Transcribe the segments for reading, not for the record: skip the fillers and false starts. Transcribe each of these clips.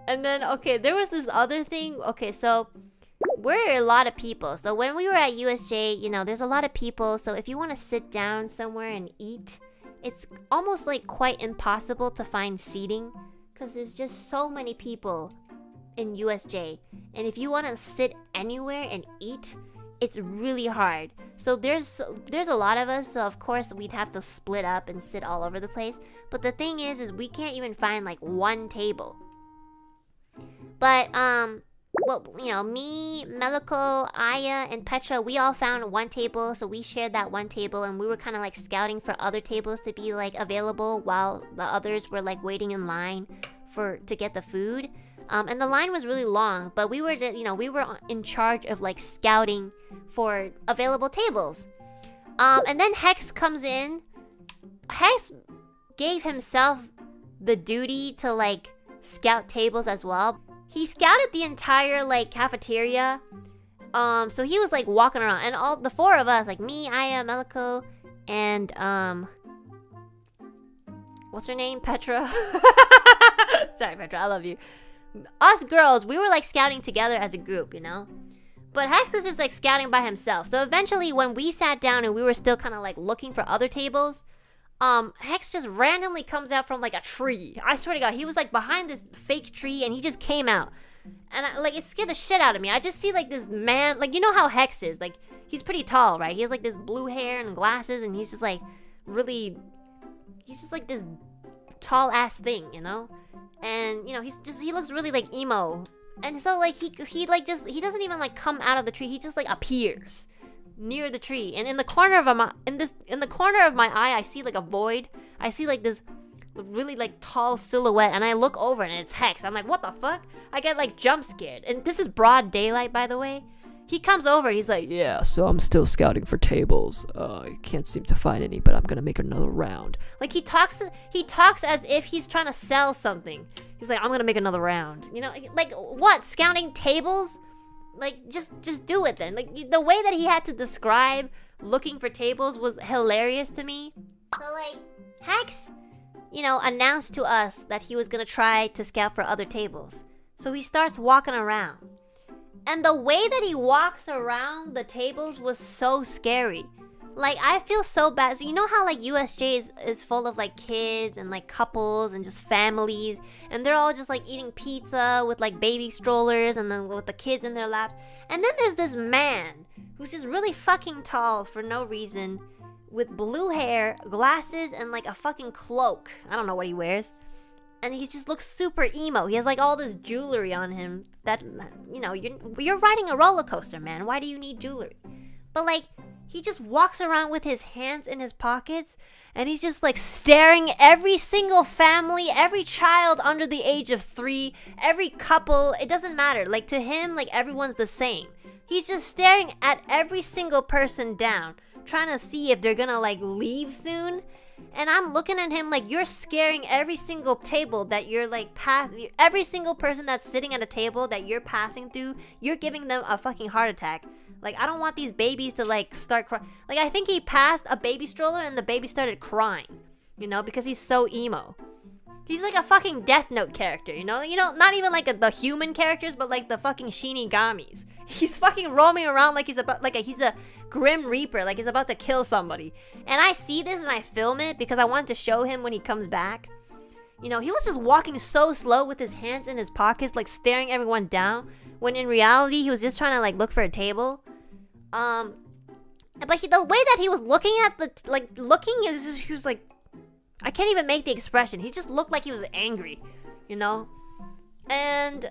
And then, okay, there was this other thing. Okay, so we're a lot of people. So when we were at USJ, you know, there's a lot of people. So if you want to sit down somewhere and eat, it's almost like quite impossible to find seating because there's just so many people in USJ. And if you want to sit anywhere and eat, it's really hard. So there's a lot of us, so of course we'd have to split up and sit all over the place. But the thing is we can't even find like one table. But well, you know, me, Meliko, Aya, and Petra, we all found one table, so we shared that one table, and we were kind of like scouting for other tables to be like available while the others were like waiting in line to get the food. And the line was really long, but we were in charge of like scouting for available tables. And then Hex comes in. Hex gave himself the duty to like scout tables as well. He scouted the entire like cafeteria. So he was like walking around, and all the four of us, like me, Aya, Meliko, and what's her name? Petra. Sorry, Petra, I love you. Us girls, we were like scouting together as a group, you know? But Hex was just like scouting by himself. So eventually when we sat down and we were still kind of like looking for other tables, Hex just randomly comes out from like a tree. I swear to God, he was like behind this fake tree and he just came out. And it scared the shit out of me. I just see like this man, like, you know how Hex is, like, he's pretty tall, right? He has like this blue hair and glasses, and he's just like he's just like this tall ass thing, you know? And you know, he looks really like emo. And so like he doesn't even like come out of the tree. He just like appears near the tree. And in the corner of my eye, I see like a void. I see like this really like tall silhouette, and I look over and it's Hex. I'm like, what the fuck? I get like jump scared. And this is broad daylight, by the way. He comes over and he's like, yeah, so I'm still scouting for tables. I can't seem to find any, but I'm gonna make another round. Like he talks as if he's trying to sell something. He's like, I'm gonna make another round. You know, like what? Scouting tables? Like just do it then. Like the way that he had to describe looking for tables was hilarious to me. So like Hex, you know, announced to us that he was gonna try to scout for other tables. So he starts walking around. And the way that he walks around the tables was so scary. Like, I feel so bad. So you know how like USJ is full of like kids and like couples and just families, and they're all just like eating pizza with like baby strollers and then with the kids in their laps. And then there's this man who's just really fucking tall for no reason, with blue hair, glasses, and like a fucking cloak. I don't know what he wears. And he just looks super emo. He has like all this jewelry on him that, you know, you're riding a roller coaster, man. Why do you need jewelry? But like, he just walks around with his hands in his pockets, and he's just like staring every single family, every child under the age of 3, every couple. It doesn't matter. Like to him, like everyone's the same. He's just staring at every single person down, trying to see if they're gonna like leave soon. And I'm looking at him like, you're scaring every single table that you're like every single person that's sitting at a table that you're passing through, you're giving them a fucking heart attack. Like, I don't want these babies to like start crying. Like, I think he passed a baby stroller and the baby started crying, you know, because he's so emo. He's like a fucking Death Note character, you know, not even like the human characters, but like the fucking Shinigamis. He's fucking roaming around like he's a Grim Reaper, like he's about to kill somebody. And I see this and I film it because I want to show him when he comes back. You know, he was just walking so slow with his hands in his pockets, like staring everyone down, when in reality he was just trying to like look for a table. But the way that he was looking at he was like, I can't even make the expression. He just looked like he was angry, you know? And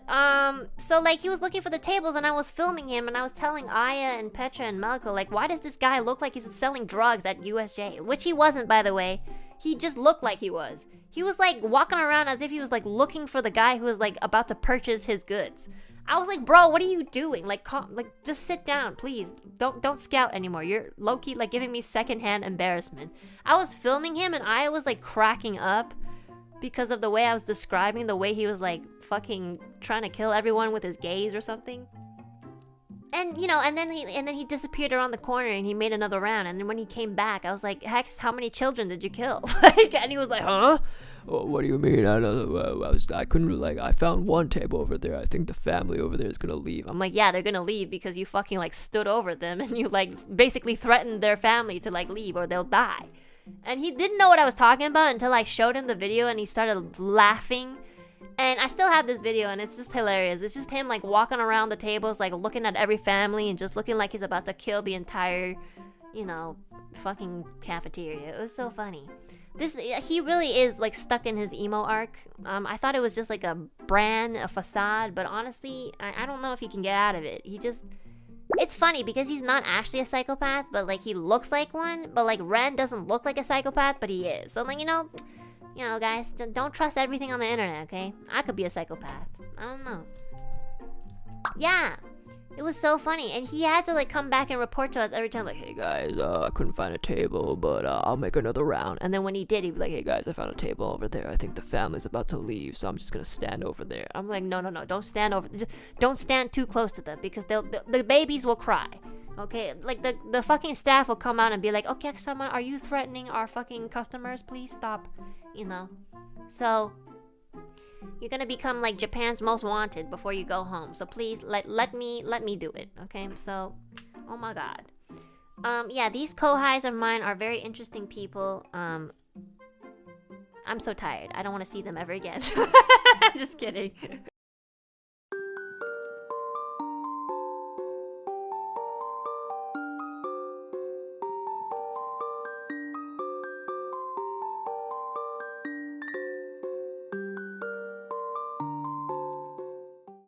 so like he was looking for the tables, and I was filming him, and I was telling Aya and Petra and Meliko, like, why does this guy look like he's selling drugs at USJ? Which he wasn't, by the way. He just looked like he was. He was like walking around as if he was like looking for the guy who was like about to purchase his goods. I was like, bro, what are you doing? Like, just sit down, please. Don't scout anymore. You're low-key like giving me secondhand embarrassment. I was filming him, and Aya was like cracking up because of the way I was describing the way he was like fucking trying to kill everyone with his gaze or something. And you know, and then he disappeared around the corner, and he made another round. And then when he came back, I was like, Hex, how many children did you kill? Like, and he was like, huh? Oh, what do you mean? I couldn't, like, I found one table over there. I think the family over there is gonna leave. I'm like, yeah, they're gonna leave because you fucking like stood over them and you like basically threatened their family to like leave or they'll die. And he didn't know what I was talking about until I showed him the video and he started laughing. And I still have this video and it's just hilarious. It's just him like walking around the tables, like looking at every family and just looking like he's about to kill the entire, you know, fucking cafeteria. It was so funny. He really is like stuck in his emo arc. I thought it was just like a brand, a facade, but honestly, I don't know if he can get out of it. It's funny because he's not actually a psychopath, but like he looks like one. But like Ren doesn't look like a psychopath, but he is. So like, you know, guys, don't trust everything on the internet, okay? I could be a psychopath. I don't know. Yeah. It was so funny, and he had to like come back and report to us every time, like, hey guys, I couldn't find a table, but I'll make another round. And then when he did, he'd be like, hey guys, I found a table over there. I think the family's about to leave, so I'm just gonna stand over there. I'm like, no, don't stand over. Just don't stand too close to them because the babies will cry. Okay, like the fucking staff will come out and be like, okay, someone, are you threatening our fucking customers? Please stop. You know, so. You're gonna become like Japan's most wanted before you go home. So please let me do it. Okay. So, oh my god. Yeah, these kohais of mine are very interesting people. I'm so tired. I don't want to see them ever again. Just kidding.